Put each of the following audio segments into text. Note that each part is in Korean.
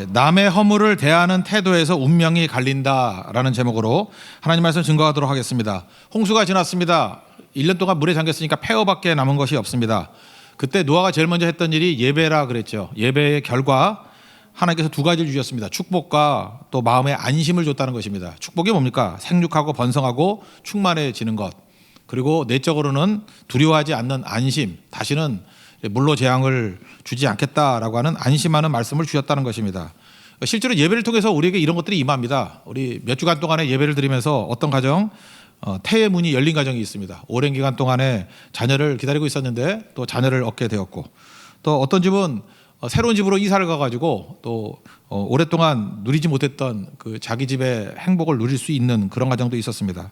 남의 허물을 대하는 태도에서 운명이 갈린다라는 제목으로 하나님 말씀 증거하도록 하겠습니다. 홍수가 지났습니다. 1년 동안 물에 잠겼으니까 폐허밖에 남은 것이 없습니다. 그때 노아가 제일 먼저 했던 일이 예배라 그랬죠. 예배의 결과 하나님께서 두 가지를 주셨습니다. 축복과 또 마음의 안심을 줬다는 것입니다. 축복이 뭡니까? 생육하고 번성하고 충만해지는 것. 그리고 내적으로는 두려워하지 않는 안심. 다시는 물로 재앙을 주지 않겠다라고 하는 안심하는 말씀을 주셨다는 것입니다. 실제로 예배를 통해서 우리에게 이런 것들이 임합니다. 우리 몇 주간 동안에 예배를 드리면서 어떤 가정 태의 문이 열린 가정이 있습니다. 오랜 기간 동안에 자녀를 기다리고 있었는데 또 자녀를 얻게 되었고, 또 어떤 집은 새로운 집으로 이사를 가가지고 또 오랫동안 누리지 못했던 그 자기 집의 행복을 누릴 수 있는 그런 가정도 있었습니다.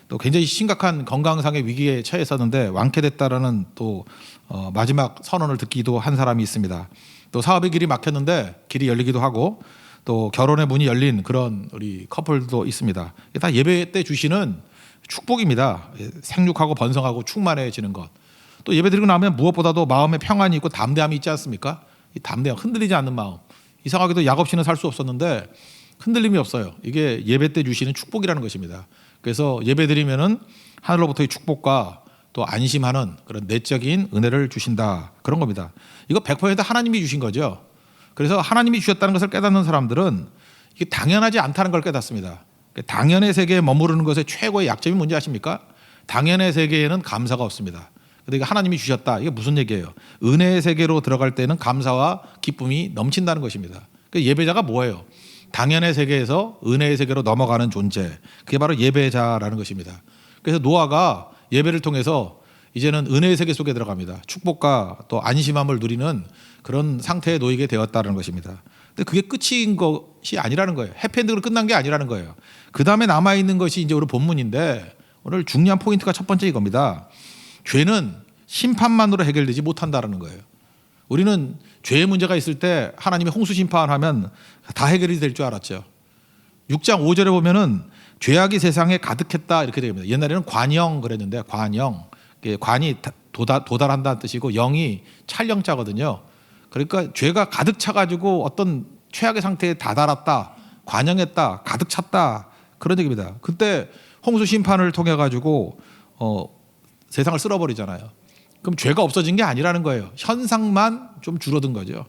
또 굉장히 심각한 건강상의 위기에 처했었는데 완쾌됐다라는 또 마지막 선언을 듣기도 한 사람이 있습니다. 또 사업의 길이 막혔는데 길이 열리기도 하고, 또 결혼의 문이 열린 그런 우리 커플도 있습니다. 이게 다 예배 때 주시는 축복입니다. 생육하고 번성하고 충만해지는 것. 또 예배 드리고 나면 무엇보다도 마음에 평안이 있고 담대함이 있지 않습니까? 이 담대함, 흔들리지 않는 마음. 이상하게도 약 없이는 살 수 없었는데 흔들림이 없어요. 이게 예배 때 주시는 축복이라는 것입니다. 그래서 예배 드리면은 하늘로부터의 축복과 또 안심하는 그런 내적인 은혜를 주신다, 그런 겁니다. 이거 100% 하나님이 주신 거죠. 그래서 하나님이 주셨다는 것을 깨닫는 사람들은 이게 당연하지 않다는 걸 깨닫습니다. 당연의 세계에 머무르는 것의 최고의 약점이 뭔지 아십니까? 당연의 세계에는 감사가 없습니다. 근데 이게 하나님이 주셨다, 이게 무슨 얘기예요? 은혜의 세계로 들어갈 때는 감사와 기쁨이 넘친다는 것입니다. 예배자가 뭐예요? 당연의 세계에서 은혜의 세계로 넘어가는 존재, 그게 바로 예배자라는 것입니다. 그래서 노아가 예배를 통해서 이제는 은혜의 세계 속에 들어갑니다. 축복과 또 안심함을 누리는 그런 상태에 놓이게 되었다는 것입니다. 근데 그게 끝인 것이 아니라는 거예요. 해피엔딩으로 끝난 게 아니라는 거예요. 그 다음에 남아있는 것이 이제 오늘 본문인데, 오늘 중요한 포인트가 첫 번째 이겁니다. 죄는 심판만으로 해결되지 못한다는 거예요. 우리는 죄의 문제가 있을 때 하나님이 홍수 심판하면 다 해결이 될 줄 알았죠. 6장 5절에 보면은 죄악이 세상에 가득했다 이렇게 됩니다. 옛날에는 관영 그랬는데, 관이 도달한다는 뜻이고 영이 찰영자거든요. 그러니까 죄가 가득 차가지고 어떤 최악의 상태에 다다랐다, 관영했다, 가득 찼다, 그런 얘기입니다. 그때 홍수 심판을 통해 가지고 세상을 쓸어버리잖아요. 그럼 죄가 없어진 게 아니라는 거예요. 현상만 좀 줄어든 거죠.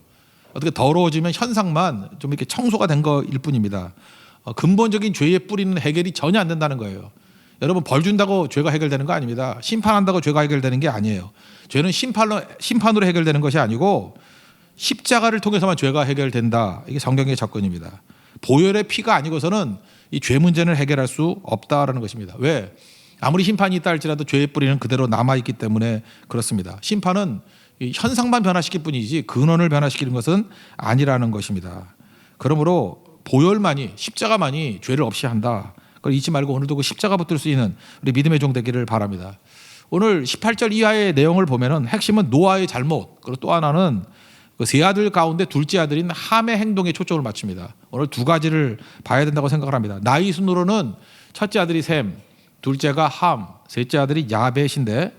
어떻게 더러워지면 현상만 좀 이렇게 청소가 된 거일 뿐입니다. 근본적인 죄의 뿌리는 해결이 전혀 안 된다는 거예요. 여러분, 벌 준다고 죄가 해결되는 거 아닙니다. 심판한다고 죄가 해결되는 게 아니에요. 죄는 심판으로 해결되는 것이 아니고 십자가를 통해서만 죄가 해결된다. 이게 성경의 접근입니다. 보혈의 피가 아니고서는 이 죄 문제는 해결할 수 없다라는 것입니다. 왜? 아무리 심판이 있다 할지라도 죄의 뿌리는 그대로 남아있기 때문에 그렇습니다. 심판은 현상만 변화시킬 뿐이지 근원을 변화시키는 것은 아니라는 것입니다. 그러므로 보혈만이, 십자가만이 죄를 없이 한다. 그걸 잊지 말고 오늘도 그 십자가 붙들 수 있는 우리 믿음의 종 되기를 바랍니다. 오늘 18절 이하의 내용을 보면은 핵심은 노아의 잘못, 그리고 또 하나는 그 세 아들 가운데 둘째 아들인 함의 행동에 초점을 맞춥니다. 오늘 두 가지를 봐야 된다고 생각을 합니다. 나이 순으로는 첫째 아들이 셈, 둘째가 함, 셋째 아들이 야벳인데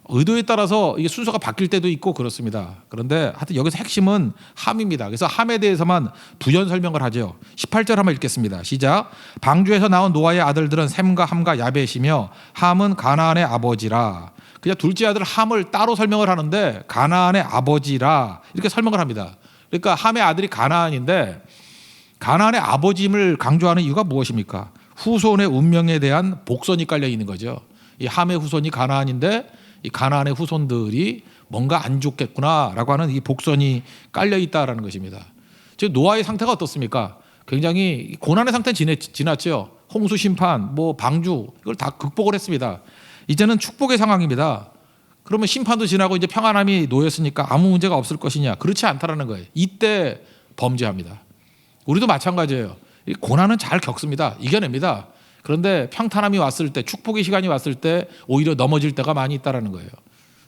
의도에 따라서 이게 순서가 바뀔 때도 있고 그렇습니다. 그런데 하여튼 여기서 핵심은 함입니다. 그래서 함에 대해서만 부연 설명을 하죠. 18절 한번 읽겠습니다. 시작. 방주에서 나온 노아의 아들들은 셈과 함과 야벳이며 함은 가나안의 아버지라. 그냥 둘째 아들 함을 따로 설명을 하는데 가나안의 아버지라 이렇게 설명을 합니다. 그러니까 함의 아들이 가나안인데 가나안의 아버지임을 강조하는 이유가 무엇입니까? 후손의 운명에 대한 복선이 깔려 있는 거죠. 이 함의 후손이 가나안인데 이 가나안의 후손들이 뭔가 안 좋겠구나라고 하는 이 복선이 깔려 있다라는 것입니다. 지금 노아의 상태가 어떻습니까? 굉장히 고난의 상태는 지났죠. 홍수 심판, 방주, 이걸 다 극복을 했습니다. 이제는 축복의 상황입니다. 그러면 심판도 지나고 이제 평안함이 놓였으니까 아무 문제가 없을 것이냐? 그렇지 않다라는 거예요. 이때 범죄합니다. 우리도 마찬가지예요. 고난은 잘 겪습니다. 이겨냅니다. 그런데 평탄함이 왔을 때, 축복의 시간이 왔을 때 오히려 넘어질 때가 많이 있다는 거예요.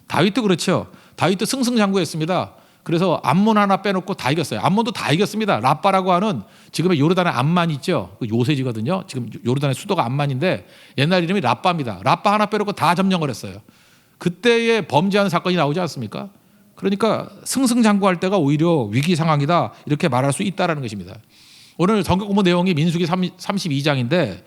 다윗도 그렇죠. 다윗도 승승장구했습니다. 그래서 암몬 하나 빼놓고 다 이겼어요. 암몬도 다 이겼습니다. 라빠라고 하는 지금의 요르단의 암만 있죠. 그 요새지거든요. 지금 요르단의 수도가 암만인데 옛날 이름이 라빠입니다. 라빠 하나 빼놓고 다 점령을 했어요. 그때의 범죄하는 사건이 나오지 않습니까? 그러니까 승승장구할 때가 오히려 위기 상황이다 이렇게 말할 수 있다라는 것입니다. 오늘 성경 공부 내용이 민수기 32장인데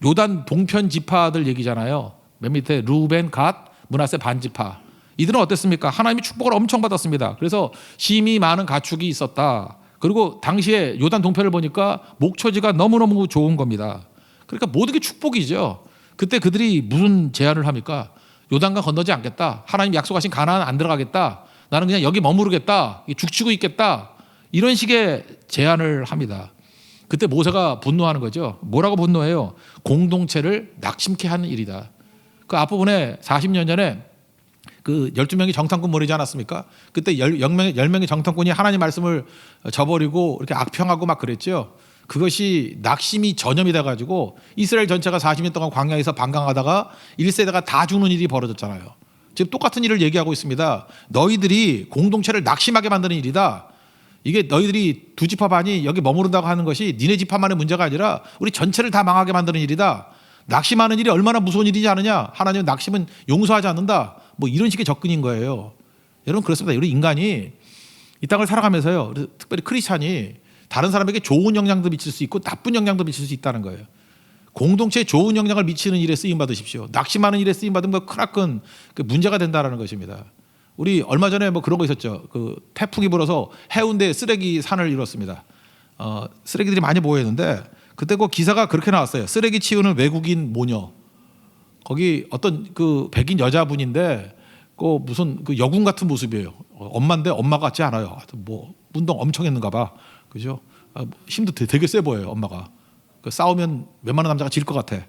요단 동편 지파들 얘기잖아요. 맨 밑에 루벤, 갓, 므낫세 반지파. 이들은 어땠습니까? 하나님이 축복을 엄청 받았습니다. 그래서 심히 많은 가축이 있었다. 그리고 당시에 요단 동편을 보니까 목초지가 너무너무 좋은 겁니다. 그러니까 모든 게 축복이죠. 그때 그들이 무슨 제안을 합니까? 요단강 건너지 않겠다. 하나님 약속하신 가나안 안 들어가겠다. 나는 그냥 여기 머무르겠다. 죽치고 있겠다. 이런 식의 제안을 합니다. 그때 모세가 분노하는 거죠. 뭐라고 분노해요? 공동체를 낙심케 하는 일이다. 그 앞부분에 40년 전에 그 12명이 정탐꾼 모이지 않았습니까? 그때 10명의 정탐꾼이 하나님 말씀을 저버리고 이렇게 악평하고 막 그랬죠. 그것이 낙심이 전염이 돼가지고 이스라엘 전체가 40년 동안 광야에서 방황하다가 1세대가 다 죽는 일이 벌어졌잖아요. 지금 똑같은 일을 얘기하고 있습니다. 너희들이 공동체를 낙심하게 만드는 일이다. 이게 너희들이 두 지파 반이 여기 머무른다고 하는 것이 니네 지파만의 문제가 아니라 우리 전체를 다 망하게 만드는 일이다. 낙심하는 일이 얼마나 무서운 일이지 않느냐. 하나님은 낙심은 용서하지 않는다. 뭐 이런 식의 접근인 거예요. 여러분 그렇습니다. 우리 인간이 이 땅을 살아가면서요. 특별히 크리스찬이 다른 사람에게 좋은 영향도 미칠 수 있고 나쁜 영향도 미칠 수 있다는 거예요. 공동체에 좋은 영향을 미치는 일에 쓰임 받으십시오. 낙심하는 일에 쓰임 받으면 크나큰 그 문제가 된다라는 것입니다. 우리 얼마 전에 뭐 그런 거 있었죠. 그 태풍이 불어서 해운대 쓰레기 산을 이뤘습니다. 쓰레기들이 많이 모여있는데 그때 그 기사가 그렇게 나왔어요. 쓰레기 치우는 외국인 모녀. 거기 어떤 그 백인 여자분인데 그 무슨 그 여군 같은 모습이에요. 엄마인데 엄마 같지 않아요. 하여튼 뭐 운동 엄청 했는가 봐. 그죠? 힘도 되게 세 보여요. 엄마가. 그 싸우면 웬만한 남자가 질 것 같아.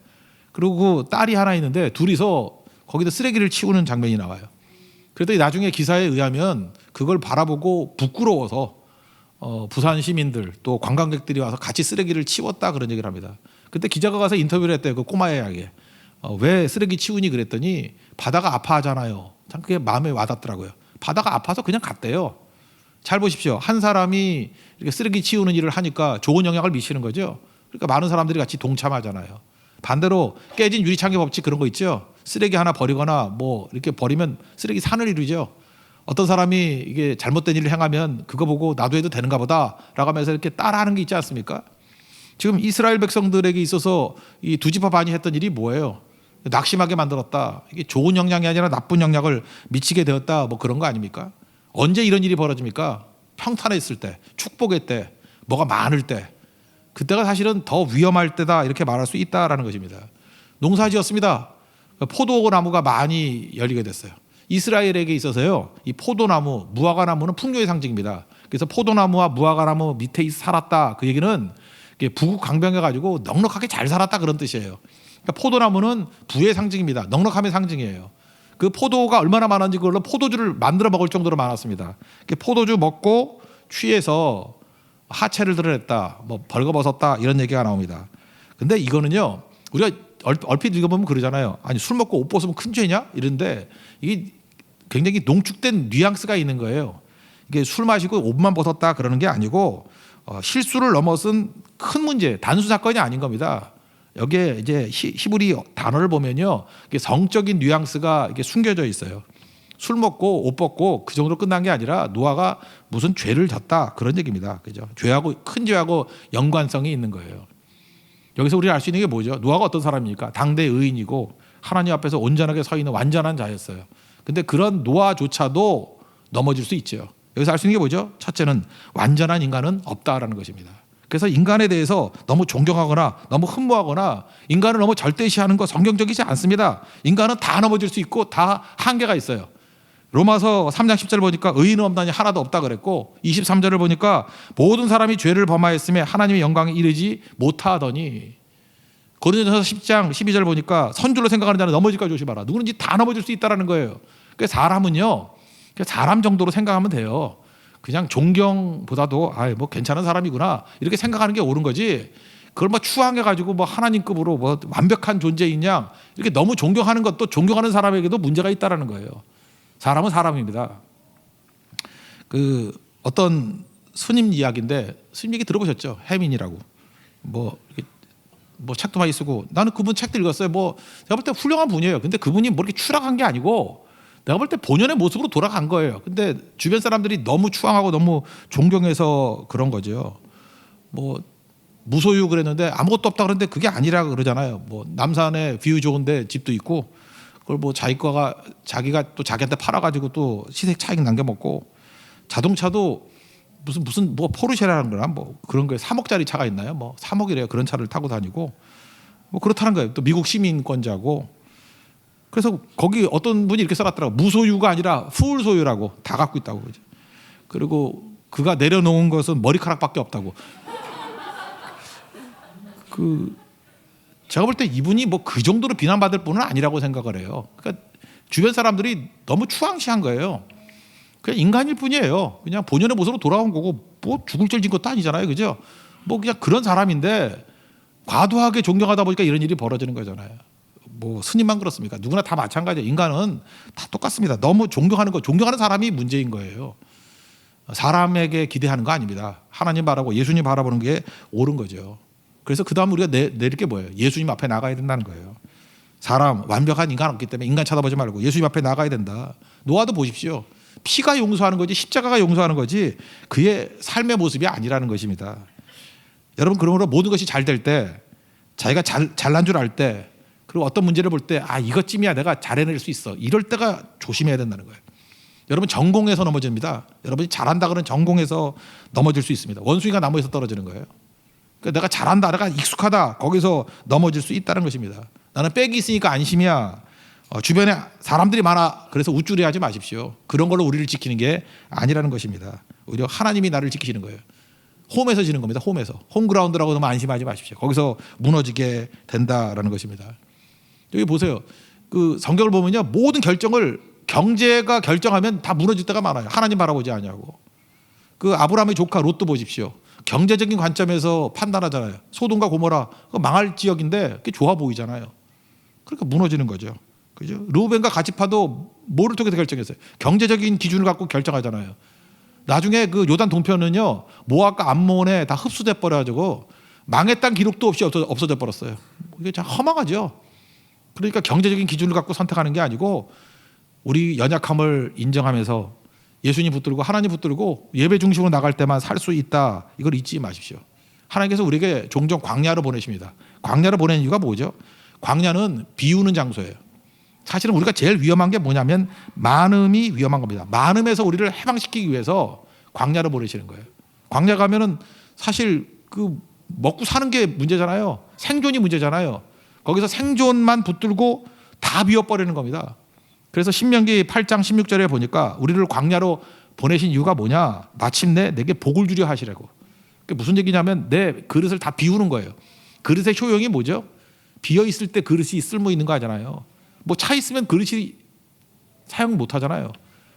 그리고 그 딸이 하나 있는데 둘이서 거기다 쓰레기를 치우는 장면이 나와요. 그랬더니 나중에 기사에 의하면 그걸 바라보고 부끄러워서 부산 시민들 또 관광객들이 와서 같이 쓰레기를 치웠다 그런 얘기를 합니다. 그때 기자가 가서 인터뷰를 했대요. 그 꼬마애에게. 왜 쓰레기 치우니 그랬더니 바다가 아파하잖아요. 참 그게 마음에 와닿더라고요. 바다가 아파서 그냥 갔대요. 잘 보십시오. 한 사람이 이렇게 쓰레기 치우는 일을 하니까 좋은 영향을 미치는 거죠. 그러니까 많은 사람들이 같이 동참하잖아요. 반대로 깨진 유리창의 법칙 그런 거 있죠. 쓰레기 하나 버리거나 뭐 이렇게 버리면 쓰레기 산을 이루죠. 어떤 사람이 이게 잘못된 일을 행하면 그거 보고 나도 해도 되는가 보다라고 하면서 이렇게 따라하는 게 있지 않습니까? 지금 이스라엘 백성들에게 있어서 이 두 지파 반이 했던 일이 뭐예요? 낙심하게 만들었다. 이게 좋은 영향이 아니라 나쁜 영향을 미치게 되었다. 뭐 그런 거 아닙니까? 언제 이런 일이 벌어집니까? 평탄했을 때, 축복의 때, 뭐가 많을 때. 그때가 사실은 더 위험할 때다 이렇게 말할 수 있다라는 것입니다. 농사지었습니다. 포도나무가 많이 열리게 됐어요. 이스라엘에게 있어서요, 이 포도나무, 무화과나무는 풍요의 상징입니다. 그래서 포도나무와 무화과나무 밑에 살았다. 그 얘기는 부국 강병해가지고 넉넉하게 잘 살았다 그런 뜻이에요. 그러니까 포도나무는 부의 상징입니다. 넉넉함의 상징이에요. 그 포도가 얼마나 많은지 그걸로 포도주를 만들어 먹을 정도로 많았습니다. 포도주 먹고 취해서 하체를 드러냈다, 뭐 벌거벗었다 이런 얘기가 나옵니다. 근데 이거는요, 우리가 얼핏 읽어보면 그러잖아요. 아니 술 먹고 옷 벗으면 큰 죄냐? 이런데 이게 굉장히 농축된 뉘앙스가 있는 거예요. 이게 술 마시고 옷만 벗었다 그러는 게 아니고 실수를 넘어선 큰 문제, 단수 사건이 아닌 겁니다. 여기에 이제 히브리 단어를 보면요, 이게 성적인 뉘앙스가 이게 숨겨져 있어요. 술 먹고 옷 벗고 그 정도로 끝난 게 아니라 노아가 무슨 죄를 졌다 그런 얘기입니다. 그죠? 죄하고 큰 죄하고 연관성이 있는 거예요. 여기서 우리가 알 수 있는 게 뭐죠? 노아가 어떤 사람입니까? 당대 의인이고 하나님 앞에서 온전하게 서 있는 완전한 자였어요. 근데 그런 노아조차도 넘어질 수 있죠. 여기서 알 수 있는 게 뭐죠? 첫째는 완전한 인간은 없다라는 것입니다. 그래서 인간에 대해서 너무 존경하거나 너무 흠모하거나 인간을 너무 절대시하는 거 성경적이지 않습니다. 인간은 다 넘어질 수 있고 다 한계가 있어요. 로마서 3장 10절 보니까 의인은 없나니 하나도 없다 그랬고 23절을 보니까 모든 사람이 죄를 범하였음에 하나님의 영광에 이르지 못하더니 고린도전서 10장 12절 보니까 선줄로 생각하는 자는 넘어질까 조심하라. 누구든지 다 넘어질 수 있다는 거예요. 그러니까 사람은요, 사람 정도로 생각하면 돼요. 그냥 존경보다도 뭐 괜찮은 사람이구나 이렇게 생각하는 게 옳은 거지. 그걸 뭐 추앙해가지고 뭐 하나님급으로 뭐 완벽한 존재인 양 이렇게 너무 존경하는 것도 존경하는 사람에게도 문제가 있다라는 거예요. 사람은 사람입니다. 그 어떤 스님 이야기인데 스님 얘기 들어보셨죠? 해민이라고 뭐 책도 많이 쓰고 나는 그분 책도 읽었어요. 뭐 제가 볼 때 훌륭한 분이에요. 근데 그분이 뭐 이렇게 추락한 게 아니고 내가 볼 때 본연의 모습으로 돌아간 거예요. 근데 주변 사람들이 너무 추앙하고 너무 존경해서 그런 거죠. 뭐 무소유 그랬는데 아무것도 없다 그러는데 그게 아니라 그러잖아요. 뭐 남산에 뷰 좋은데 집도 있고 그걸 뭐 자기가 또 자기한테 팔아가지고 또 시세 차익 남겨 먹고 자동차도 무슨 뭐 포르쉐라는 거나 뭐 그런 거에 3억짜리 차가 있나요? 뭐 3억이래요. 그런 차를 타고 다니고 뭐 그렇다는 거예요. 또 미국 시민권자고. 그래서 거기 어떤 분이 이렇게 써놨더라고. 무소유가 아니라 풀 소유라고 다 갖고 있다고 그러죠. 그리고 그가 내려놓은 것은 머리카락밖에 없다고. 제가 볼 때 이분이 뭐 그 정도로 비난받을 분은 아니라고 생각을 해요. 그러니까 주변 사람들이 너무 추앙시한 거예요. 그냥 인간일 뿐이에요. 그냥 본연의 모습으로 돌아온 거고 뭐 죽을 죄 진 것도 아니잖아요, 그죠? 뭐 그냥 그런 사람인데 과도하게 존경하다 보니까 이런 일이 벌어지는 거잖아요. 뭐 스님만 그렇습니까? 누구나 다 마찬가지예요. 인간은 다 똑같습니다. 너무 존경하는 사람이 문제인 거예요. 사람에게 기대하는 거 아닙니다. 하나님 바라고 예수님 바라보는 게 옳은 거죠. 그래서 그 다음 우리가 내릴 게 뭐예요? 예수님 앞에 나가야 된다는 거예요. 사람 완벽한 인간 없기 때문에 인간 쳐다보지 말고 예수님 앞에 나가야 된다. 노아도 보십시오. 피가 용서하는 거지 십자가가 용서하는 거지 그의 삶의 모습이 아니라는 것입니다. 여러분 그러므로 모든 것이 잘 될 때 자기가 잘난 줄 알 때 그리고 어떤 문제를 볼 때 이것쯤이야 내가 잘해낼 수 있어 이럴 때가 조심해야 된다는 거예요. 여러분 전공에서 넘어집니다. 여러분이 잘한다 그러는 전공에서 넘어질 수 있습니다. 원숭이가 나무에서 떨어지는 거예요. 그러니까 내가 잘한다 내가 익숙하다 거기서 넘어질 수 있다는 것입니다. 나는 백이 있으니까 안심이야. 주변에 사람들이 많아 그래서 우쭐해 하지 마십시오. 그런 걸로 우리를 지키는 게 아니라는 것입니다. 오히려 하나님이 나를 지키시는 거예요. 홈에서 지는 겁니다. 홈에서. 홈그라운드라고 너무 안심하지 마십시오. 거기서 무너지게 된다라는 것입니다. 여기 보세요. 그 성경을 보면요. 모든 결정을 경제가 결정하면 다 무너질 때가 많아요. 하나님 바라보지 않냐고. 그 아브라함의 조카 롯도 보십시오. 경제적인 관점에서 판단하잖아요. 소돔과 고모라 망할 지역인데 그게 좋아 보이잖아요. 그러니까 무너지는 거죠. 그죠? 르우벤과 가시파도 뭐를 통해서 결정했어요? 경제적인 기준을 갖고 결정하잖아요. 나중에 그 요단 동편은요 모압과 암몬에 다 흡수돼 버려가지고 망했다는 기록도 없이 없어져 버렸어요. 이게 참 허망하죠. 그러니까 경제적인 기준을 갖고 선택하는 게 아니고 우리 연약함을 인정하면서 예수님 붙들고 하나님 붙들고 예배 중심으로 나갈 때만 살 수 있다. 이걸 잊지 마십시오. 하나님께서 우리에게 종종 광야로 보내십니다. 광야로 보내는 이유가 뭐죠? 광야는 비우는 장소예요. 사실은 우리가 제일 위험한 게 뭐냐면 많음이 위험한 겁니다. 많음에서 우리를 해방시키기 위해서 광야로 보내시는 거예요. 광야 가면은 사실 그 먹고 사는 게 문제잖아요. 생존이 문제잖아요. 거기서 생존만 붙들고 다 비워버리는 겁니다. 그래서 신명기 8장 16절에 보니까 우리를 광야로 보내신 이유가 뭐냐? 마침내 내게 복을 주려 하시라고. 그게 무슨 얘기냐면 내 그릇을 다 비우는 거예요. 그릇의 효용이 뭐죠? 비어 있을 때 그릇이 쓸모 있는 거 하잖아요. 뭐 차 있으면 그릇이 사용 못 하잖아요.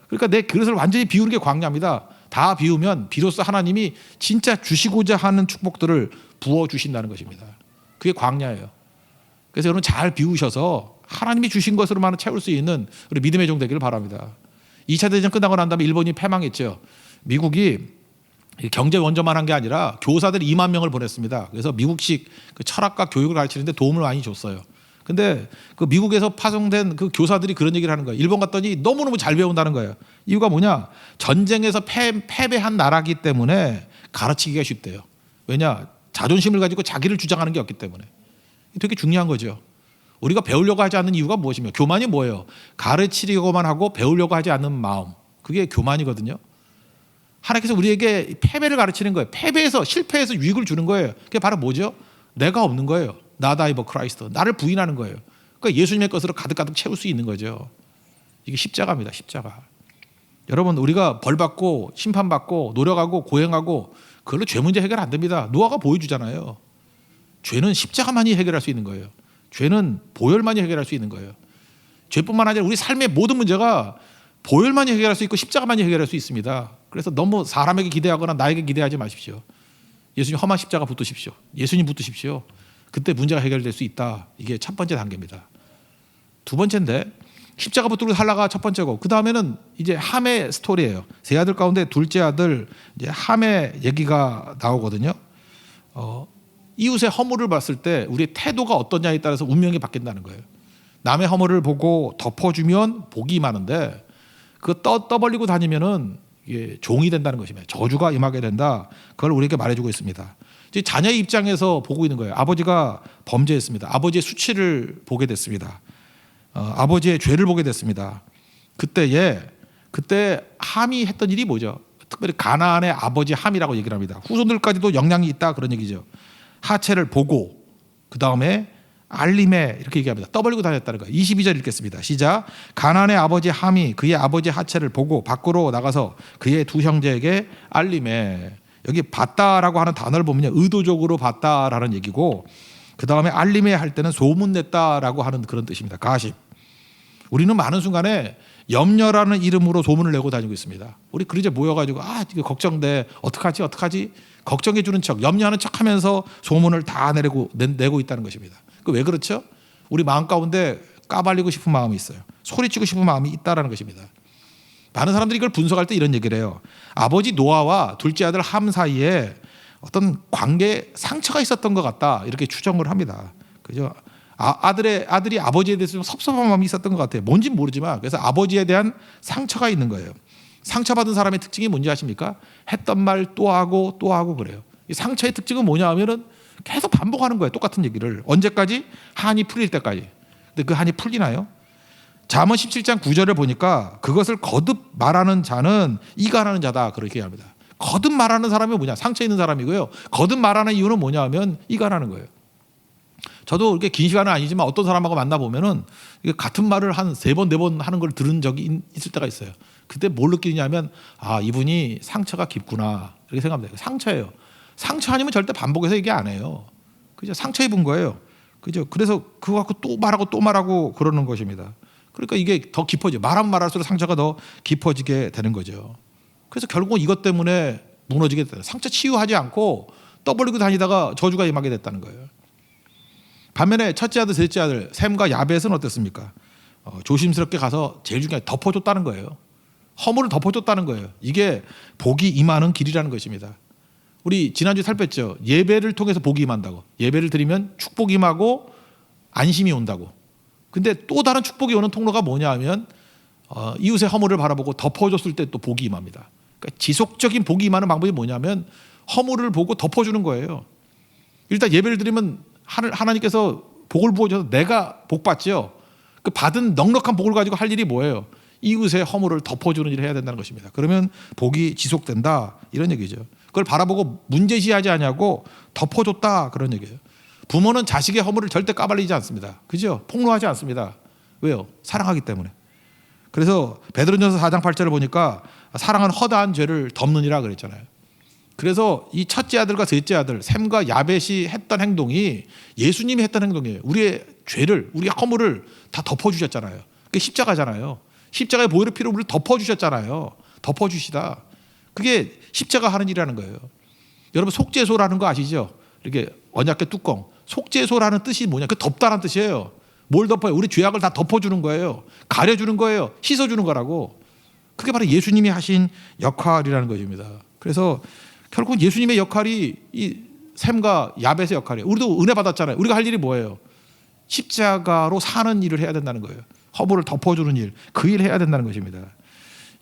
그러니까 내 그릇을 완전히 비우는 게 광야입니다. 다 비우면 비로소 하나님이 진짜 주시고자 하는 축복들을 부어 주신다는 것입니다. 그게 광야예요. 그래서 여러분 잘 비우셔서 하나님이 주신 것으로만 채울 수 있는 우리 믿음의 종 되기를 바랍니다. 2차 대전 끝나고 난 다음에 일본이 패망했죠. 미국이 경제 원조만 한 게 아니라 교사들 2만 명을 보냈습니다. 그래서 미국식 그 철학과 교육을 가르치는데 도움을 많이 줬어요. 근데 그 미국에서 파송된 그 교사들이 그런 얘기를 하는 거예요. 일본 갔더니 너무너무 잘 배운다는 거예요. 이유가 뭐냐? 전쟁에서 패배한 나라기 때문에 가르치기가 쉽대요. 왜냐? 자존심을 가지고 자기를 주장하는 게 없기 때문에. 되게 중요한 거죠. 우리가 배우려고 하지 않는 이유가 무엇이며 교만이 뭐예요? 가르치려고만 하고 배우려고 하지 않는 마음. 그게 교만이거든요. 하나님께서 우리에게 패배를 가르치는 거예요. 패배해서 실패해서 유익을 주는 거예요. 그게 바로 뭐죠? 내가 없는 거예요. 나다이버 크라이스트. 나를 부인하는 거예요. 그러니까 예수님의 것으로 가득가득 채울 수 있는 거죠. 이게 십자가입니다. 십자가. 여러분 우리가 벌받고 심판받고 노력하고 고행하고 그걸로 죄 문제 해결 안 됩니다. 노아가 보여주잖아요. 죄는 십자가만이 해결할 수 있는 거예요. 죄는 보혈만이 해결할 수 있는 거예요. 죄뿐만 아니라 우리 삶의 모든 문제가 보혈만이 해결할 수 있고 십자가만이 해결할 수 있습니다. 그래서 너무 사람에게 기대하거나 나에게 기대하지 마십시오. 예수님 험한 십자가 붙드십시오. 예수님 붙드십시오. 그때 문제가 해결될 수 있다. 이게 첫 번째 단계입니다. 두 번째인데 십자가 붙들고 살라가 첫 번째고 그 다음에는 이제 함의 스토리예요. 세 아들 가운데 둘째 아들 이제 함의 얘기가 나오거든요. 이웃의 허물을 봤을 때 우리의 태도가 어떠냐에 따라서 운명이 바뀐다는 거예요. 남의 허물을 보고 덮어주면 복이 많은데 그 떠벌리고 다니면은 이게 종이 된다는 것입니다. 저주가 임하게 된다. 그걸 우리에게 말해주고 있습니다. 이제 자녀의 입장에서 보고 있는 거예요. 아버지가 범죄했습니다. 아버지의 수치를 보게 됐습니다. 아버지의 죄를 보게 됐습니다. 그때 함이 했던 일이 뭐죠? 특별히 가나안의 아버지 함이라고 얘기를 합니다. 후손들까지도 영향이 있다 그런 얘기죠. 하체를 보고 그 다음에 알림에 이렇게 얘기합니다. 떠벌리고 다녔다는 거예요. 22절 읽겠습니다. 시작. 가나안의 아버지 함이 그의 아버지 하체를 보고 밖으로 나가서 그의 두 형제에게 알림에, 여기 봤다라고 하는 단어를 보면 의도적으로 봤다라는 얘기고, 그 다음에 알림에 할 때는 소문냈다라고 하는 그런 뜻입니다. 가십. 우리는 많은 순간에 염려라는 이름으로 소문을 내고 다니고 있습니다. 우리 그러자 모여가지고 이거 걱정돼, 어떡하지 걱정해 주는 척, 염려하는 척하면서 소문을 다 내고 있다는 것입니다. 왜 그렇죠? 우리 마음 가운데 까발리고 싶은 마음이 있어요. 소리치고 싶은 마음이 있다라는 것입니다. 많은 사람들이 이걸 분석할 때 이런 얘기를 해요. 아버지 노아와 둘째 아들 함 사이에 어떤 관계 상처가 있었던 것 같다, 이렇게 추정을 합니다. 그죠? 아들이 아버지에 대해서 좀 섭섭한 마음이 있었던 것 같아요. 뭔지 모르지만 그래서 아버지에 대한 상처가 있는 거예요. 상처받은 사람의 특징이 뭔지 아십니까? 했던 말 또 하고 또 하고 그래요. 이 상처의 특징은 뭐냐 하면은 계속 반복하는 거예요. 똑같은 얘기를. 언제까지? 한이 풀릴 때까지. 근데 그 한이 풀리나요? 잠언 17장 9절을 보니까 그것을 거듭 말하는 자는 이간하는 자다, 그렇게 합니다. 거듭 말하는 사람이 뭐냐? 상처 있는 사람이고요. 거듭 말하는 이유는 뭐냐 하면 이간하는 거예요. 저도 이렇게 긴 시간은 아니지만 어떤 사람하고 만나보면은 같은 말을 한 3번, 4번 하는 걸 들은 적이 있을 때가 있어요. 그때 뭘 느끼냐면 이분이 상처가 깊구나, 이렇게 생각합니다. 상처예요. 상처 아니면 절대 반복해서 얘기 안 해요. 그죠? 상처 입은 거예요. 그죠? 그래서 그거 갖고 또 말하고 그러는 것입니다. 그러니까 이게 더 깊어져. 말하면 말할수록 상처가 더 깊어지게 되는 거죠. 그래서 결국은 이것 때문에 무너지게 됐다. 상처 치유하지 않고 떠벌리고 다니다가 저주가 임하게 됐다는 거예요. 반면에 첫째 아들, 셋째 아들 셈과 야벳은 어땠습니까? 조심스럽게 가서 제일 중요한 덮어줬다는 거예요. 허물을 덮어줬다는 거예요. 이게 복이 임하는 길이라는 것입니다. 우리 지난주에 살폈죠. 예배를 통해서 복이 임한다고. 예배를 드리면 축복이 임하고 안심이 온다고. 근데 또 다른 축복이 오는 통로가 뭐냐 하면 이웃의 허물을 바라보고 덮어줬을 때 또 복이 임합니다. 그러니까 지속적인 복이 임하는 방법이 뭐냐면 허물을 보고 덮어주는 거예요. 일단 예배를 드리면 하나님께서 복을 부어줘서 내가 복 받죠. 그 받은 넉넉한 복을 가지고 할 일이 뭐예요? 이웃의 허물을 덮어주는 일을 해야 된다는 것입니다. 그러면 복이 지속된다, 이런 얘기죠. 그걸 바라보고 문제시하지 않냐고 덮어줬다, 그런 얘기예요. 부모는 자식의 허물을 절대 까발리지 않습니다. 그죠? 폭로하지 않습니다. 왜요? 사랑하기 때문에. 그래서 베드로전서 4장 8절을 보니까 사랑은 허다한 죄를 덮느니라 그랬잖아요. 그래서 이 첫째 아들과 셋째 아들 셈과 야벳이 했던 행동이 예수님이 했던 행동이에요. 우리의 죄를, 우리의 허물을 다 덮어주셨잖아요. 그게 십자가잖아요. 십자가의 보혈의 피로 우리를 덮어주셨잖아요. 덮어주시다. 그게 십자가 하는 일이라는 거예요. 여러분 속죄소라는 거 아시죠? 이렇게 언약궤 뚜껑. 속죄소라는 뜻이 뭐냐? 그 덮다라는 뜻이에요. 뭘 덮어요? 우리 죄악을 다 덮어주는 거예요. 가려주는 거예요. 씻어주는 거라고. 그게 바로 예수님이 하신 역할이라는 것입니다. 그래서 결국 예수님의 역할이 이 셈과 야벳의 역할이에요. 우리도 은혜 받았잖아요. 우리가 할 일이 뭐예요? 십자가로 사는 일을 해야 된다는 거예요. 허물을 덮어주는 일, 그 일을 해야 된다는 것입니다.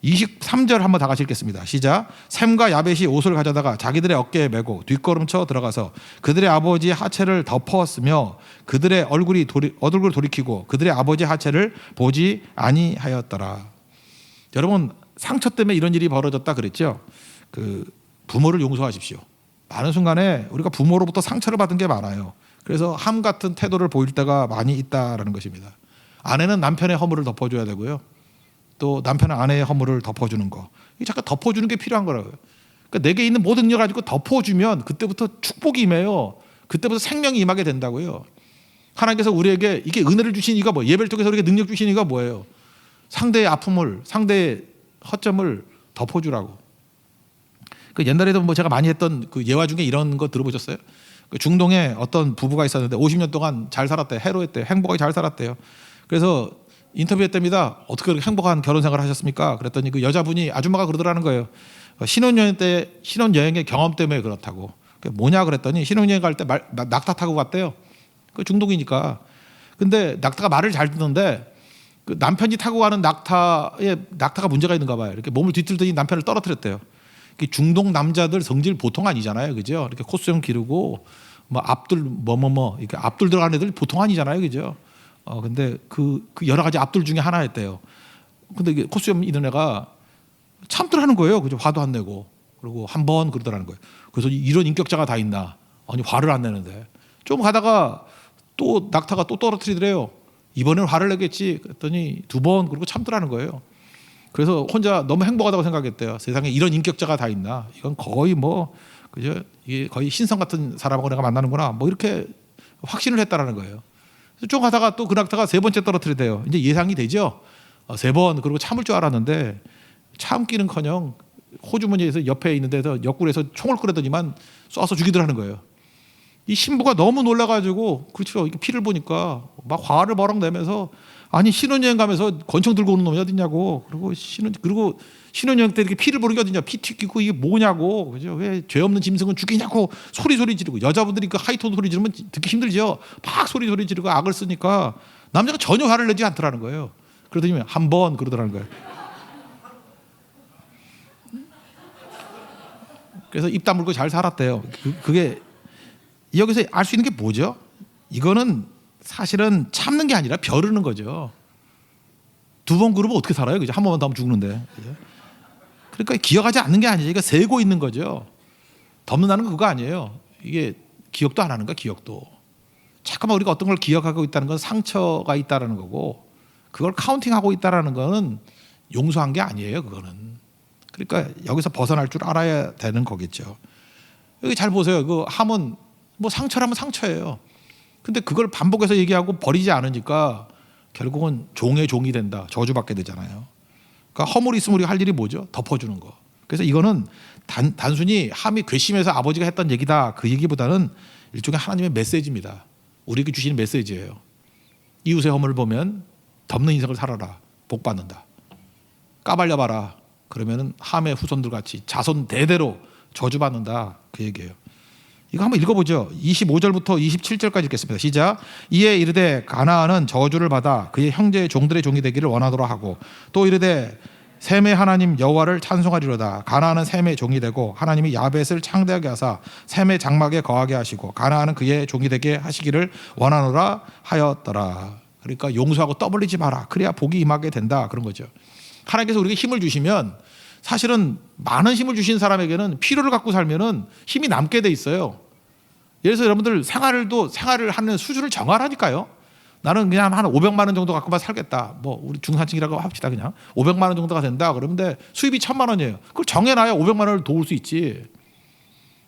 23절 한번 다 같이 읽겠습니다. 시작. 셈과 야벳이 옷을 가져다가 자기들의 어깨에 메고 뒷걸음쳐 들어가서 그들의 아버지의 하체를 덮었으며 그들의 얼굴을 돌이키고 그들의 아버지의 하체를 보지 아니하였더라. 여러분 상처 때문에 이런 일이 벌어졌다 그랬죠. 부모를 용서하십시오. 많은 순간에 우리가 부모로부터 상처를 받은 게 많아요. 그래서 함 같은 태도를 보일 때가 많이 있다라는 것입니다. 아내는 남편의 허물을 덮어줘야 되고요. 또 남편은 아내의 허물을 덮어주는 거. 이게 잠깐 덮어주는 게 필요한 거라고요. 그러니까 내게 있는 모든 능력을 가지고 덮어주면 그때부터 축복이 임해요. 그때부터 생명이 임하게 된다고요. 하나님께서 우리에게 이게 은혜를 주신 이유가 뭐예요? 예배를 통해서 우리에게 능력 주신 이유가 뭐예요? 상대의 아픔을, 상대의 허점을 덮어주라고. 옛날에도 뭐 제가 많이 했던 그 예화 중에 이런 거 들어보셨어요? 중동에 어떤 부부가 있었는데 50년 동안 잘 살았대요. 해로했대요. 행복하게 잘 살았대요. 그래서 인터뷰했답니다. 어떻게 그렇게 행복한 결혼 생활을 하셨습니까? 그랬더니 그 여자분이 아줌마가 그러더라는 거예요. 신혼여행의 경험 때문에 그렇다고. 뭐냐 그랬더니 신혼여행 갈 때 낙타 타고 갔대요. 그 중동이니까. 근데 낙타가 말을 잘 듣는데 그 남편이 타고 가는 낙타가 문제가 있는가 봐요. 이렇게 몸을 뒤틀더니 남편을 떨어뜨렸대요. 중동 남자들 성질 보통 아니잖아요, 그죠? 이렇게 콧수염 기르고 뭐 앞둘 이렇게 앞둘 들어가는 애들 보통 아니잖아요, 그죠? 근데 그 여러 가지 앞둘 중에 하나였대요. 근데 이게 콧수염 있는 애가 참더라는 거예요, 그죠? 화도 안 내고 그리고 한 번 그러더라는 거예요. 그래서 이런 인격자가 다 있나? 아니 화를 안 내는데 좀 가다가 또 낙타가 또 떨어뜨리더래요. 이번엔 화를 내겠지. 그랬더니 두 번 그리고 참더라는 거예요. 그래서 혼자 너무 행복하다고 생각했대요. 세상에 이런 인격자가 다 있나? 이건 거의 뭐 그죠? 이게 거의 신성 같은 사람하고 내가 만나는구나. 뭐 이렇게 확신을 했다라는 거예요. 그래서 좀 가다가 또 그 낙타가 세 번째 떨어뜨리대요. 이제 예상이 되죠. 세 번 그리고 참을 줄 알았는데 참기는커녕 호주머니에서 옆에 있는 데서 옆구리에서 총을 끌어더니만 쏴서 죽이더라는 거예요. 이 신부가 너무 놀라가지고 그렇죠. 이게 피를 보니까 막 화를 버럭 내면서 아니 신혼여행 가면서 권총 들고 오는 놈이 어딨냐고 그리고 신혼여행 때 이렇게 피를 보는 게 어딨냐 피 튀기고 이게 뭐냐고 그죠? 왜 죄 없는 짐승은 죽이냐고 소리 지르고 여자분들이 그 하이톤 소리 지르면 듣기 힘들죠. 막 소리 지르고 악을 쓰니까 남자가 전혀 화를 내지 않더라는 거예요. 그러더니 한 번 그러더라는 거예요. 그래서 입 다물고 잘 살았대요. 그게 여기서 알 수 있는 게 뭐죠? 이거는 사실은 참는 게 아니라 벼르는 거죠. 두 번 그러면 어떻게 살아요? 그죠? 한 번만 더 하면 죽는데. 그러니까 기억하지 않는 게 아니죠. 이거 세고 있는 거죠. 덮는다는 건 그거 아니에요. 이게 기억도 안 하는 거야, 기억도. 잠깐만 우리가 어떤 걸 기억하고 있다는 건 상처가 있다라는 거고 그걸 카운팅하고 있다라는 거는 용서한 게 아니에요, 그거는. 그러니까 여기서 벗어날 줄 알아야 되는 거겠죠. 여기 잘 보세요. 그 함은 뭐 상처라면 상처예요. 근데 그걸 반복해서 얘기하고 버리지 않으니까 결국은 종의 종이 된다. 저주받게 되잖아요. 그러니까 허물이 있으면 우리가 할 일이 뭐죠? 덮어주는 거. 그래서 이거는 단순히 함이 괘씸해서 아버지가 했던 얘기다. 그 얘기보다는 일종의 하나님의 메시지입니다. 우리에게 주시는 메시지예요. 이웃의 허물을 보면 덮는 인생을 살아라. 복 받는다. 까발려봐라. 그러면은 함의 후손들 같이 자손 대대로 저주받는다. 그 얘기예요. 이거 한번 읽어보죠. 25절부터 27절까지 읽겠습니다. 시작. 이에 이르되 가나안은 저주를 받아 그의 형제의 종들의 종이 되기를 원하도록 하고 또 이르되 셈의 하나님 여호와를 찬송하리로다. 가나안은 셈의 종이 되고 하나님이 야벳을 창대하게 하사 셈의 장막에 거하게 하시고 가나안은 그의 종이 되게 하시기를 원하노라 하였더라. 그러니까 용서하고 떠벌리지 마라. 그래야 복이 임하게 된다. 그런 거죠. 하나님께서 우리에게 힘을 주시면 사실은 많은 힘을 주신 사람에게는 필요를 갖고 살면은 힘이 남게 돼 있어요. 예를 들어서 여러분들 생활을 하는 수준을 정하라니까요. 나는 그냥 한 500만 원 정도 갖고만 살겠다. 뭐 우리 중산층이라고 합시다. 그냥 500만 원 정도가 된다. 그런데 수입이 1000만 원이에요. 그걸 정해놔야 500만 원을 도울 수 있지.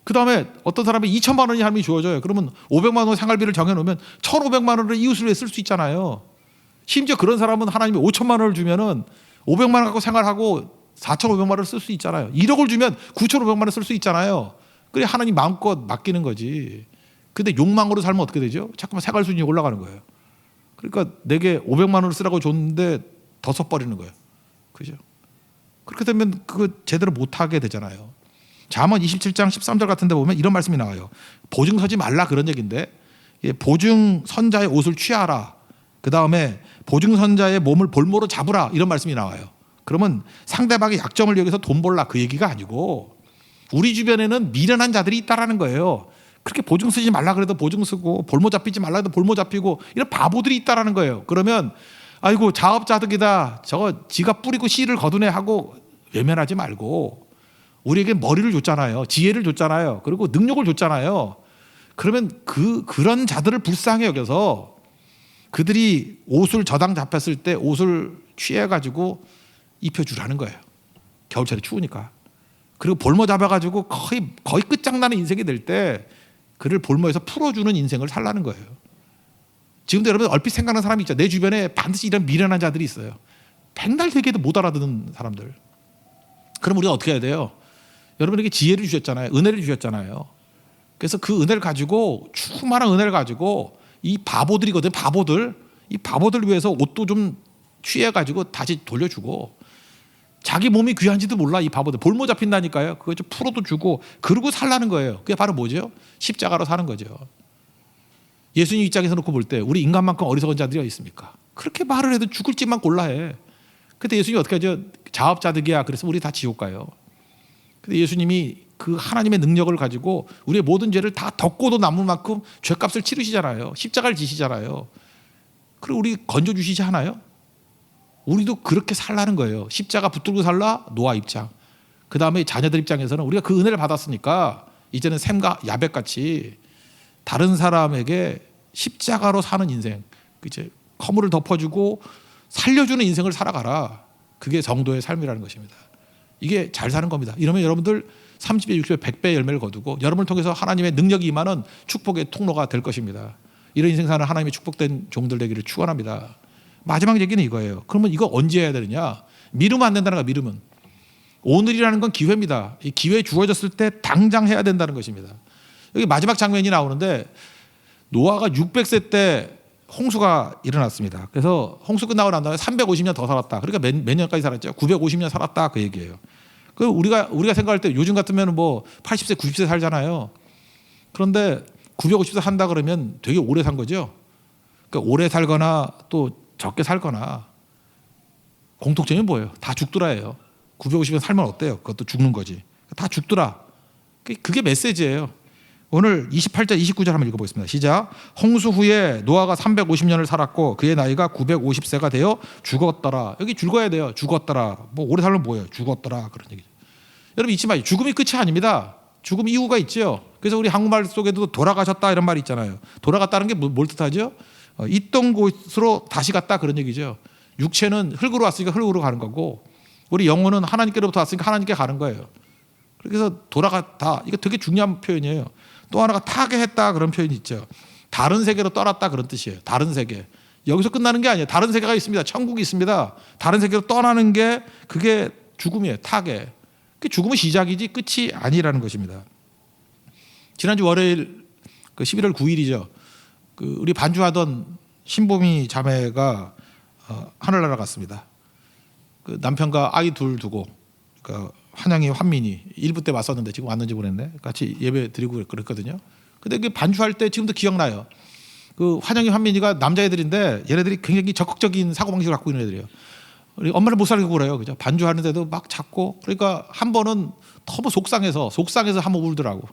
그 다음에 어떤 사람이 2000만 원이 삶이 주어져요. 그러면 500만 원 생활비를 정해놓으면 1500만 원을 이웃을 위해 쓸 수 있잖아요. 심지어 그런 사람은 하나님이 5천만 원을 주면은 500만 원 갖고 생활하고 4,500만 원을 쓸 수 있잖아요. 1억을 주면 9,500만 원을 쓸 수 있잖아요. 그래 하나님 마음껏 맡기는 거지. 근데 욕망으로 살면 어떻게 되죠? 자꾸만 생활 수준이 올라가는 거예요. 그러니까 내게 500만 원을 쓰라고 줬는데 더 써버리는 거예요. 그죠? 그렇게 되면 그거 제대로 못하게 되잖아요. 잠언 27장 13절 같은 데 보면 이런 말씀이 나와요. 보증 서지 말라 그런 얘기인데 보증 선자의 옷을 취하라. 그 다음에 보증 선자의 몸을 볼모로 잡으라 이런 말씀이 나와요. 그러면 상대방의 약점을 여기서 돈 벌라 그 얘기가 아니고 우리 주변에는 미련한 자들이 있다라는 거예요. 그렇게 보증 쓰지 말라 그래도 보증 쓰고 볼모 잡히지 말라 해도 볼모 잡히고 이런 바보들이 있다라는 거예요. 그러면 아이고 자업자득이다. 저거 지가 뿌리고 씨를 거두네 하고 외면하지 말고 우리에게 머리를 줬잖아요. 지혜를 줬잖아요. 그리고 능력을 줬잖아요. 그러면 그런 자들을 불쌍히 여겨서 그들이 옷을 저당 잡혔을 때 옷을 취해가지고 입혀주라는 거예요. 겨울철에 추우니까. 그리고 볼모 잡아가지고 거의 끝장나는 인생이 될 때 그를 볼모에서 풀어주는 인생을 살라는 거예요. 지금도 여러분 얼핏 생각나는 사람이 있죠. 내 주변에 반드시 이런 미련한 자들이 있어요. 백날 되게도 못 알아듣는 사람들. 그럼 우리가 어떻게 해야 돼요? 여러분에게 지혜를 주셨잖아요. 은혜를 주셨잖아요. 그래서 그 은혜를 가지고 충만한 은혜를 가지고 이 바보들이거든. 이 바보들 위해서 옷도 좀 취해가지고 다시 돌려주고 자기 몸이 귀한지도 몰라 이 바보들. 볼모 잡힌다니까요. 그거 좀 풀어도 주고 그러고 살라는 거예요. 그게 바로 뭐죠? 십자가로 사는 거죠. 예수님 입장에서 놓고 볼 때 우리 인간만큼 어리석은 자들이 어디 있습니까? 그렇게 말을 해도 죽을 짓만 골라 해. 근데 예수님이 어떻게 하죠? 자업자득이야. 그래서 우리 다 지옥 가요. 근데 예수님이 그 하나님의 능력을 가지고 우리의 모든 죄를 다 덮고도 남을 만큼 죄값을 치르시잖아요. 십자가를 지시잖아요. 그리고 우리 건져주시지 않아요? 우리도 그렇게 살라는 거예요. 십자가 붙들고 살라? 노아 입장. 그 다음에 자녀들 입장에서는 우리가 그 은혜를 받았으니까 이제는 샘과 야벳같이 다른 사람에게 십자가로 사는 인생, 이제 허물을 덮어주고 살려주는 인생을 살아가라. 그게 성도의 삶이라는 것입니다. 이게 잘 사는 겁니다. 이러면 여러분들 30배, 60배, 100배 열매를 거두고 여러분을 통해서 하나님의 능력이 임하는 축복의 통로가 될 것입니다. 이런 인생 사는 하나님의 축복된 종들 되기를 축원합니다. 마지막 얘기는 이거예요. 그러면 이거 언제 해야 되느냐? 미루면 안 된다는 거야. 미루면. 오늘이라는 건 기회입니다. 이 기회 주어졌을 때 당장 해야 된다는 것입니다. 여기 마지막 장면이 나오는데 노아가 600세 때 홍수가 일어났습니다. 그래서 홍수 끝나고 난 다음에 350년 더 살았다. 그러니까 몇 년까지 살았죠? 950년 살았다 그 얘기예요. 그 우리가 생각할 때 요즘 같으면 뭐 80세, 90세 살잖아요. 그런데 950세 산다 그러면 되게 오래 산 거죠. 그러니까 오래 살거나 또 적게 살거나 공통점이 뭐예요? 다 죽더라예요. 950년 살면 어때요? 그것도 죽는 거지. 다 죽더라. 그게 메시지예요. 오늘 28절 29절 한번 읽어보겠습니다. 시작. 홍수 후에 노아가 350년을 살았고 그의 나이가 950세가 되어 죽었더라. 여기 죽어야 돼요. 죽었더라. 뭐 오래 살면 뭐예요? 죽었더라. 그런 얘기죠. 여러분 잊지 마세요. 죽음이 끝이 아닙니다. 죽음 이후가 있죠. 그래서 우리 한국말 속에도 돌아가셨다 이런 말이 있잖아요. 돌아갔다는 게 뭘 뜻하죠? 있던 곳으로 다시 갔다 그런 얘기죠. 육체는 흙으로 왔으니까 흙으로 가는 거고 우리 영혼은 하나님께로부터 왔으니까 하나님께 가는 거예요. 그래서 돌아갔다. 이거 되게 중요한 표현이에요. 또 하나가 타계했다 그런 표현이 있죠. 다른 세계로 떠났다 그런 뜻이에요. 다른 세계. 여기서 끝나는 게 아니에요. 다른 세계가 있습니다. 천국이 있습니다. 다른 세계로 떠나는 게 그게 죽음이에요. 타계. 죽음은 시작이지 끝이 아니라는 것입니다. 지난주 월요일 11월 9일이죠. 우리 반주하던 신보미 자매가 하늘나라 갔습니다. 남편과 아이 둘 두고 한양이 환민이 일부 때 왔었는데 지금 왔는지 모르겠네. 같이 예배 드리고 그랬거든요. 근데 그 반주할 때 지금도 기억나요. 환영이 환민이가 남자애들인데 얘네들이 굉장히 적극적인 사고방식을 갖고 있는 애들이에요. 우리 엄마를 못 살게 굴어요. 그죠? 반주하는데도 막 잡고 그러니까 한 번은 너무 속상해서 한번 울더라고.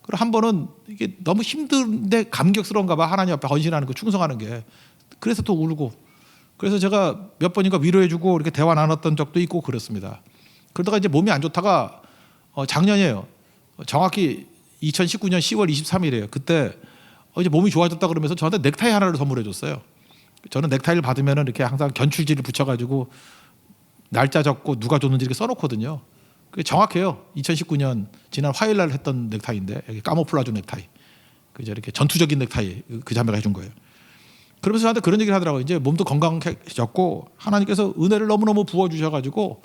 그리고 한 번은 이게 너무 힘든데 감격스러운가 봐. 하나님 앞에 헌신하는 거 충성하는 게. 그래서 또 울고. 그래서 제가 몇 번인가 위로해주고 이렇게 대화 나눴던 적도 있고 그렇습니다. 그러다가 이제 몸이 안 좋다가 작년이에요. 정확히 2019년 10월 23일이에요. 그때 이제 몸이 좋아졌다 그러면서 저한테 넥타이 하나를 선물해 줬어요. 저는 넥타이를 받으면 이렇게 항상 견출지를 붙여가지고 날짜 적고 누가 줬는지 이렇게 써놓거든요. 그게 정확해요. 2019년 지난 화요일 날 했던 넥타이인데 여기 까모플라주 넥타이. 그죠? 이렇게 전투적인 넥타이 그 자매가 해준 거예요. 그러면서 저한테 그런 얘기를 하더라고요. 이제 몸도 건강해졌고 하나님께서 은혜를 너무너무 부어주셔가지고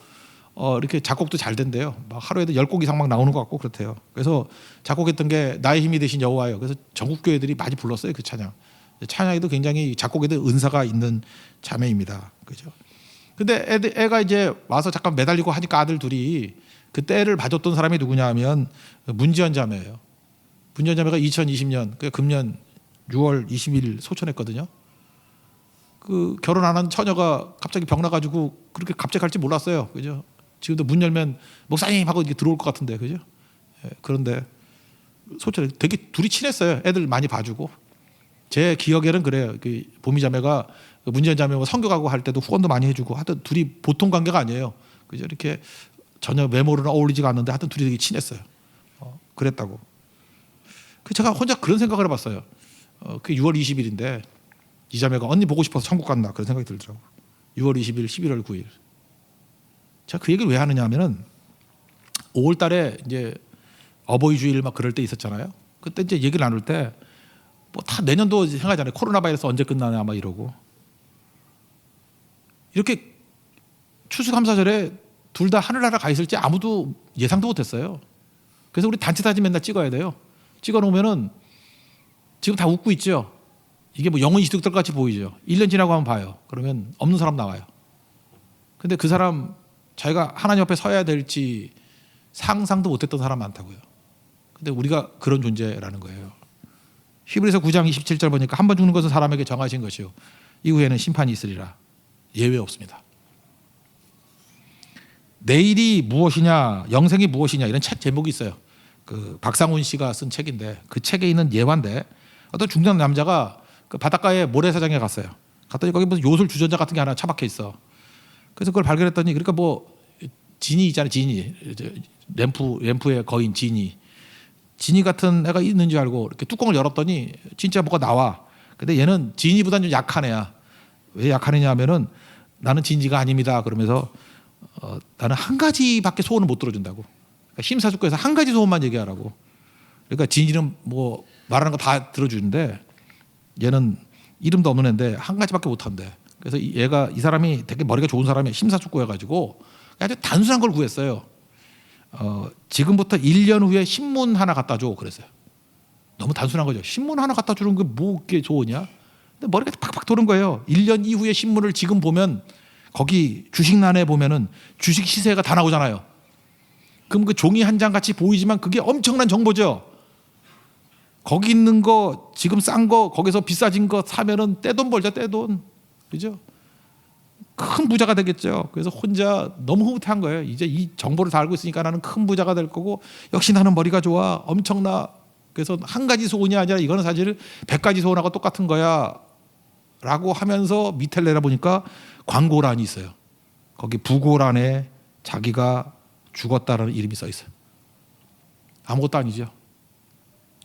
이렇게 작곡도 잘 된대요. 막 하루에도 10곡 이상 막 나오는 것 같고 그렇대요. 그래서 작곡했던 게 나의 힘이 되신 여호와예요. 그래서 전국 교회들이 많이 불렀어요. 그 찬양. 찬양에도 굉장히 작곡에도 은사가 있는 자매입니다. 그죠? 근데 애가 이제 와서 잠깐 매달리고 하니까 아들 둘이 그때 애를 봐줬던 사람이 누구냐 하면 문지연 자매예요. 문지연 자매가 2020년 금년 6월 20일 소천했거든요. 결혼 안 한 처녀가 갑자기 병 나가지고 그렇게 갑자기 갈지 몰랐어요. 그죠? 지금도 문 열면 목사님 하고 이렇게 들어올 것 같은데, 그죠? 그런데 소천에 되게 둘이 친했어요. 애들 많이 봐주고. 제 기억에는 그래요. 보미 자매가 문지연 자매가 성교가고 할 때도 후원도 많이 해주고 하여튼 둘이 보통 관계가 아니에요. 그죠? 이렇게 전혀 외모로는 어울리지가 않는데 하여튼 둘이 되게 친했어요. 그랬다고. 제가 혼자 그런 생각을 해봤어요. 그게 6월 20일인데 이 자매가 언니 보고 싶어서 천국 갔나 그런 생각이 들더라고요. 6월 20일, 11월 9일. 제가 그 얘기를 왜 하느냐 하면은 5월 달에 이제 어버이 주일 막 그럴 때 있었잖아요. 그때 이제 얘기를 나눌 때 뭐 다 내년도 생각하잖아요. 코로나 바이러스 언제 끝나냐 막 이러고. 이렇게 추수감사절에 둘 다 하늘나라 가 있을지 아무도 예상도 못했어요. 그래서 우리 단체 사진 맨날 찍어야 돼요. 찍어 놓으면은 지금 다 웃고 있죠. 이게 뭐 영혼 이식들 같이 보이죠. 1년 지나고 한번 봐요. 그러면 없는 사람 나와요. 근데 그 사람 자기가 하나님 앞에 서야 될지 상상도 못했던 사람 많다고요. 근데 우리가 그런 존재라는 거예요. 히브리서 9장 27절 보니까 한 번 죽는 것은 사람에게 정하신 것이요 이후에는 심판이 있으리라. 예외 없습니다. 내일이 무엇이냐, 영생이 무엇이냐 이런 책 제목이 있어요. 그 박상훈 씨가 쓴 책인데 그 책에 있는 예화인데 어떤 중년 남자가 그 바닷가에 모래사장에 갔어요. 갔더니 거기 무슨 요술 주전자 같은 게 하나 처박혀 있어. 그래서 그걸 발견했더니 그러니까 뭐 지니 있잖아요. 지니 램프의 거인 지니 같은 애가 있는 줄 알고 이렇게 뚜껑을 열었더니 진짜 뭐가 나와. 근데 얘는 지니보다는 좀 약한 애야. 왜 약한 애냐 하면은 나는 지니가 아닙니다. 그러면서 나는 한 가지밖에 소원을 못 들어준다고. 그러니까 심사숙고해서 한 가지 소원만 얘기하라고. 그러니까 지니는 뭐 말하는 거 다 들어주는데 얘는 이름도 없는 애인데 한 가지밖에 못 한대. 그래서 이 사람이 되게 머리가 좋은 사람이 심사숙고해가지고 아주 단순한 걸 구했어요. 지금부터 1년 후에 신문 하나 갖다 줘 그랬어요. 너무 단순한 거죠. 신문 하나 갖다 주는 게 뭐게 좋으냐? 근데 머리가 팍팍 도는 거예요. 1년 이후의 신문을 지금 보면 거기 주식란에 보면은 주식 시세가 다 나오잖아요. 그럼 그 종이 한 장 같이 보이지만 그게 엄청난 정보죠. 거기 있는 거 지금 싼 거 거기서 비싸진 거 사면은 떼돈 벌자 떼돈. 그죠? 큰 부자가 되겠죠. 그래서 혼자 너무 흐뭇한 거예요. 이제 이 정보를 다 알고 있으니까 나는 큰 부자가 될 거고 역시 나는 머리가 좋아 엄청나. 그래서 한 가지 소원이 아니라 이거는 사실 100가지 소원하고 똑같은 거야 라고 하면서 밑에 내려보니까 광고란이 있어요. 거기 부고란에 자기가 죽었다라는 이름이 써 있어요. 아무것도 아니죠.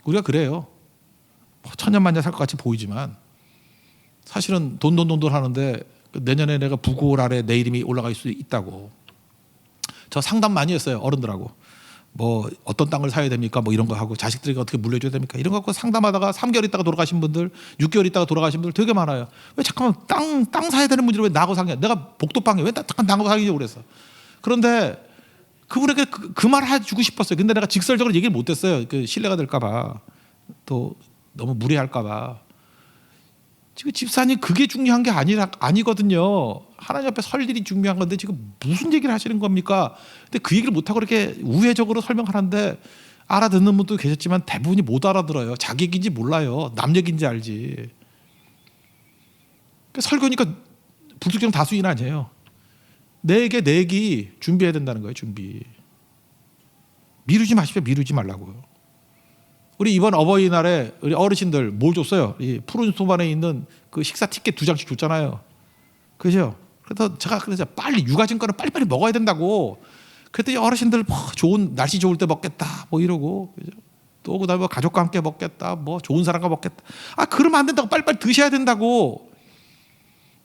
우리가 그래요. 천년만년 살 것 같이 보이지만 사실은 돈 하는데 내년에 내가 부고란에 내 이름이 올라갈 수 있다고. 저 상담 많이 했어요. 어른들하고. 뭐 어떤 땅을 사야 됩니까? 뭐 이런 거 하고 자식들에게 어떻게 물려줘야 됩니까? 이런 거 갖고 상담하다가 3개월 있다가 돌아가신 분들, 6개월 있다가 돌아가신 분들 되게 많아요. 왜 잠깐만 땅 사야 되는 문제를 왜 나하고 상의해? 내가 복도방에 왜 잠깐 나하고 상의하려고 그랬어. 그런데 그분에게 그 말 해주고 싶었어요. 근데 내가 직설적으로 얘기를 못했어요. 그 신뢰가 될까봐 또 너무 무례할까봐. 지금 집사님 그게 중요한 게 아니거든요. 하나님 앞에 설 일이 중요한 건데 지금 무슨 얘기를 하시는 겁니까? 근데 그 얘기를 못하고 이렇게 우회적으로 설명하는데 알아듣는 분도 계셨지만 대부분이 못 알아들어요. 자기 얘기인지 몰라요. 남 얘기인지 알지. 설교니까 불특정 다수인 아니에요. 내게 내 얘기 준비해야 된다는 거예요. 준비. 미루지 마십시오. 미루지 말라고요. 우리 이번 어버이날에 우리 어르신들 뭘 줬어요? 이 푸른 소반에 있는 그 식사 티켓 2장씩 줬잖아요. 그죠? 그래서 제가 그래서 빨리 육아증권을 빨리빨리 먹어야 된다고. 그랬더니 어르신들 뭐 좋은 날씨 좋을 때 먹겠다 뭐 이러고, 그죠? 또 그다음에 뭐 가족과 함께 먹겠다, 뭐 좋은 사람과 먹겠다. 아 그러면 안 된다고. 빨리빨리 드셔야 된다고.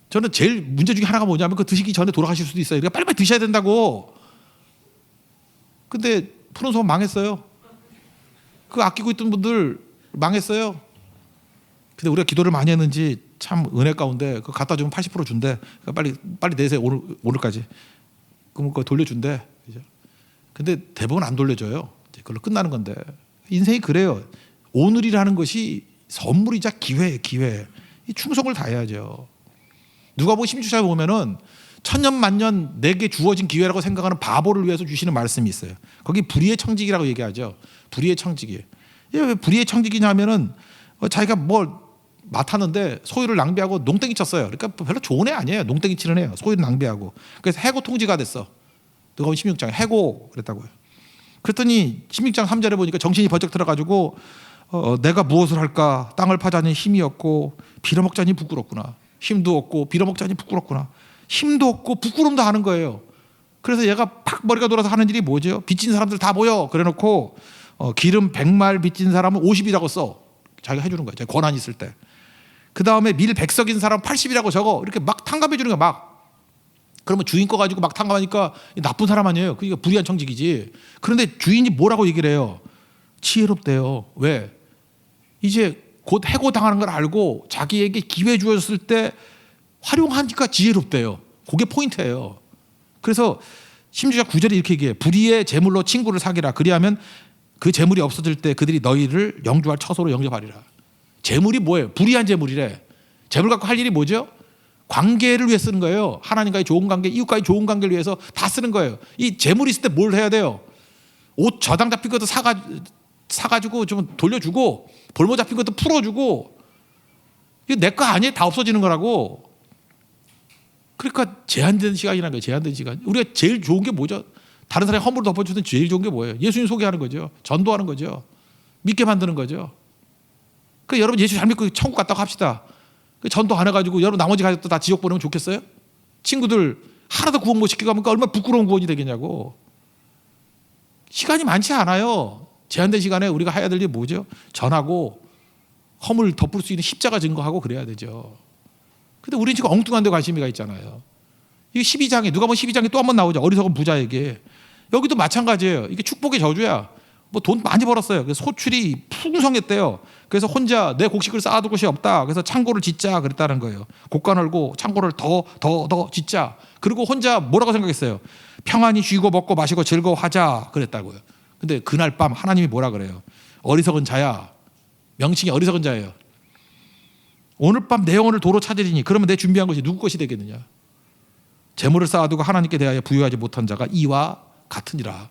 저는 제일 문제 중에 하나가 뭐냐면 그 드시기 전에 돌아가실 수도 있어요. 그러니까 빨리빨리 드셔야 된다고. 근데 푸른 소반 망했어요. 그 아끼고 있던 분들 망했어요. 근데 우리가 기도를 많이 했는지 참 은혜 가운데 그 갖다 주면 80% 준대. 그러니까 빨리 내세요. 오늘까지. 그럼 그거 돌려준대. 그죠? 근데 대부분 안 돌려줘요. 이제 그걸로 끝나는 건데 인생이 그래요. 오늘이라는 것이 선물이자 기회예요. 기회. 이 충성을 다해야죠. 누가복음 16장 보면은 천년 만년 내게 주어진 기회라고 생각하는 바보를 위해서 주시는 말씀이 있어요. 거기 불의의 청직이라고 얘기하죠. 불의의 청직이. 왜 불의의 청직이냐면은 자기가 뭘 맡았는데 소유를 낭비하고 농땡이 쳤어요. 그러니까 별로 좋은 애 아니에요. 농땡이 치는 애예요. 소유를 낭비하고. 그래서 해고 통지가 됐어. 누가복음 16장에 해고 그랬다고요. 그랬더니 16장 3절에 보니까 정신이 번쩍 들어가지고 내가 무엇을 할까? 땅을 파자니 힘이 없고 빌어먹자니 부끄럽구나. 힘도 없고 빌어먹자니 부끄럽구나. 힘도 없고 부끄럼도 하는 거예요. 그래서 얘가 팍 머리가 돌아서 하는 일이 뭐죠? 빚진 사람들 다 모여. 그래놓고 기름 100말 빚진 사람은 50이라고 써. 자기가 해주는 거예요. 자기 권한이 있을 때. 그 다음에 밀 100석인 사람 80이라고 적어. 이렇게 막 탕감해 주는 거야. 막. 그러면 주인 거 가지고 막 탕감하니까 나쁜 사람 아니에요. 그러니까 불의한 청직이지. 그런데 주인이 뭐라고 얘기를 해요? 지혜롭대요. 왜? 이제 곧 해고당하는 걸 알고 자기에게 기회 주었을 때 활용하니까 지혜롭대요. 그게 포인트예요. 그래서 16장 9절에 이렇게 얘기해요. 불의의 재물로 친구를 사귀라. 그리하면 그 재물이 없어질 때 그들이 너희를 영주할 처소로 영접하리라. 재물이 뭐예요? 불의한 재물이래. 재물 갖고 할 일이 뭐죠? 관계를 위해 쓰는 거예요. 하나님과의 좋은 관계, 이웃과의 좋은 관계를 위해서 다 쓰는 거예요. 이 재물이 있을 때 뭘 해야 돼요? 옷 저당 잡힌 것도 사가 사가지고 좀 돌려주고 볼모 잡힌 것도 풀어주고 이게 내 거 아니에요. 다 없어지는 거라고. 그러니까 제한된 시간이라는 거예요. 제한된 시간. 우리가 제일 좋은 게 뭐죠? 다른 사람이 허물을 덮어주는 제일 좋은 게 뭐예요? 예수님 소개하는 거죠. 전도하는 거죠. 믿게 만드는 거죠. 그러니까 여러분 예수 잘 믿고 천국 갔다고 합시다. 전도 안 해가지고 여러분 나머지 가족도 다 지옥 보내면 좋겠어요? 친구들 하나도 구원 못 시키고 하면 얼마나 부끄러운 구원이 되겠냐고. 시간이 많지 않아요. 제한된 시간에 우리가 해야 될 일이 뭐죠? 전하고 허물 덮을 수 있는 십자가 증거하고 그래야 되죠. 근데 우리는 지금 엉뚱한 데 관심이 있잖아요. 이 12장에 누가 보면 12장에 또 한 번 나오죠. 어리석은 부자에게. 여기도 마찬가지예요. 이게 축복의 저주야. 뭐 돈 많이 벌었어요. 그래서 소출이 풍성했대요. 그래서 혼자 내 곡식을 쌓아둘 곳이 없다. 그래서 창고를 짓자 그랬다는 거예요. 곡간 헐고 창고를 더 짓자. 그리고 혼자 뭐라고 생각했어요? 평안히 쉬고 먹고 마시고 즐거워하자 그랬다고요. 근데 그날 밤 하나님이 뭐라 그래요? 어리석은 자야. 명칭이 어리석은 자예요. 오늘 밤 내 영혼을 도로 찾으리니 그러면 내 준비한 것이 누구 것이 되겠느냐? 재물을 쌓아두고 하나님께 대하여 부유하지 못한 자가 이와 같으니라.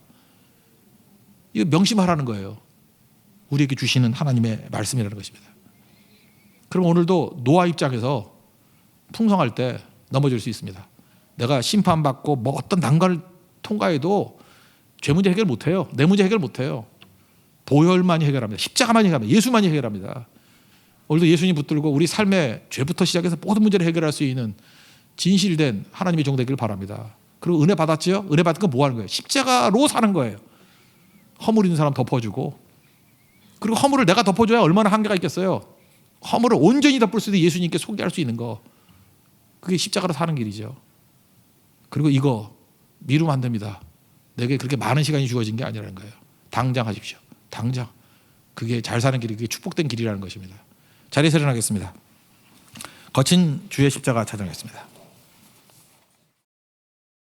이거 명심하라는 거예요. 우리에게 주시는 하나님의 말씀이라는 것입니다. 그럼 오늘도 노아 입장에서 풍성할 때 넘어질 수 있습니다. 내가 심판받고 뭐 어떤 난관을 통과해도 죄 문제 해결 못해요. 내 문제 해결 못해요. 보혈만이 해결합니다. 십자가만이 해결합니다. 예수만이 해결합니다. 오늘도 예수님 붙들고 우리 삶의 죄부터 시작해서 모든 문제를 해결할 수 있는 진실된 하나님의 종 되기를 바랍니다. 그리고 은혜 받았죠? 은혜 받은 건 뭐 하는 거예요? 십자가로 사는 거예요. 허물 있는 사람 덮어주고, 그리고 허물을 내가 덮어줘야 얼마나 한계가 있겠어요. 허물을 온전히 덮을 수 있는 예수님께 소개할 수 있는 거, 그게 십자가로 사는 길이죠. 그리고 이거 미루면 안 됩니다. 내게 그렇게 많은 시간이 주어진 게 아니라는 거예요. 당장 하십시오. 당장. 그게 잘 사는 길이, 그게 축복된 길이라는 것입니다. 자리에서 일어나겠습니다. 거친 주의 십자가 찬양하겠습니다.